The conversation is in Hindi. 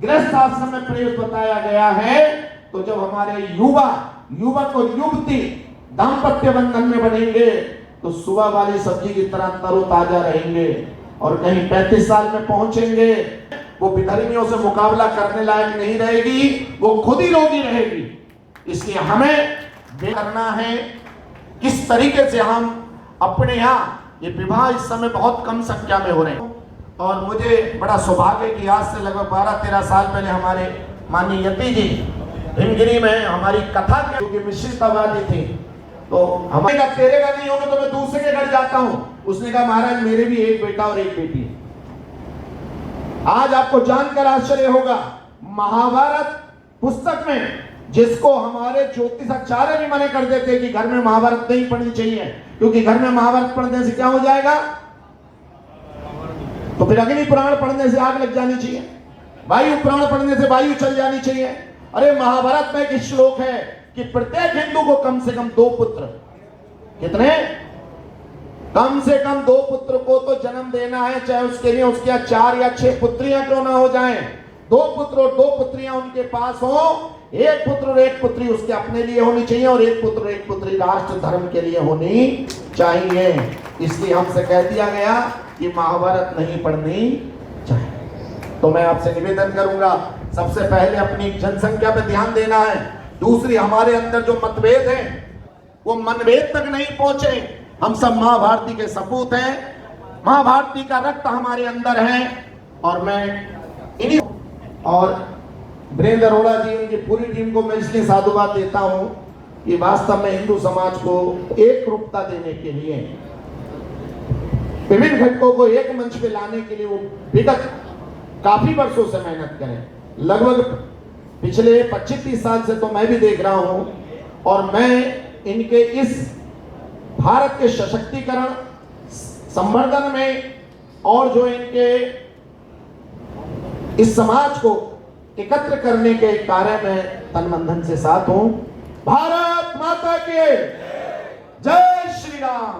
गृहस्थ आश्रम में प्रयोग बताया गया है। तो जब हमारे युवक और युवती दाम्पत्य बंधन में बनेंगे तो सुबह वाली सब्जी की तरह तरोताजा रहेंगे, और कहीं 35 साल में पहुंचेंगे वो विधर्मियों से मुकाबला करने लायक नहीं रहेगी, वो खुद ही रोगी रहेगी। इसलिए हमें करना है किस तरीके से हम अपने यहाँ, ये विवाह इस समय बहुत कम संख्या में हो रहे हैं, और मुझे बड़ा सौभाग्य कि आज से लगभग 12-13 साल पहले हमारे माननीय यति जी हिमगिरी में हमारी कथा के मिश्रितवादी थी, तो हमारे का तेरे का नहीं होगा तो मैं दूसरे के घर जाता हूं। उसने कहा महाराज मेरे भी एक बेटा और एक बेटी है। आज आपको जानकर आश्चर्य होगा, महाभारत पुस्तक में जिसको हमारे ज्योतिषाचार्य भी मना कर देते कि घर में महाभारत नहीं पढ़नी चाहिए, क्योंकि घर में महाभारत पढ़ने से क्या हो जाएगा, तो फिर अग्नि पुराण पढ़ने से आग लग जानी चाहिए, वायु पुराण पढ़ने से वायु चल जानी चाहिए। अरे महाभारत में एक श्लोक है कि प्रत्येक हिंदू को कम से कम 2 पुत्र, कितने, कम से कम 2 पुत्र को तो जन्म देना है, चाहे उसके लिए उसके 4 या 6 पुत्रियां क्यों ना हो जाएं। 2 पुत्र और 2 पुत्रियां उनके पास हो, 1 पुत्र और 1 पुत्री उसके अपने लिए होनी चाहिए, और 1 पुत्र और 1 पुत्री राष्ट्र धर्म के लिए होनी चाहिए। इसलिए हमसे कह दिया गया कि महाभारत नहीं पढ़नी चाहिए। तो मैं आपसे निवेदन करूंगा, सबसे पहले अपनी जनसंख्या पे ध्यान देना है। दूसरी, हमारे अंदर जो मतभेद है वो मनभेद तक नहीं पहुंचे। हम सब मां भारती के सपूत हैं, मां भारती का रक्त हमारे अंदर है, और मैं इन्हीं और वीरेंद्र अरोड़ा जी उनकी पूरी टीम को मैं इसलिए साधुवाद देता हूं कि वास्तव में हिंदू समाज को एक रूपता देने के लिए, विभिन्न घटकों को एक मंच पे लाने के लिए वो विगत काफी वर्षों से मेहनत करें। लगभग पिछले 25-30 साल से तो मैं भी देख रहा हूं, और मैं इनके इस भारत के सशक्तिकरण संवर्धन में और जो इनके इस समाज को एकत्र करने के कार्य में तन मन धन से साथ हूं। भारत माता की जय श्री राम।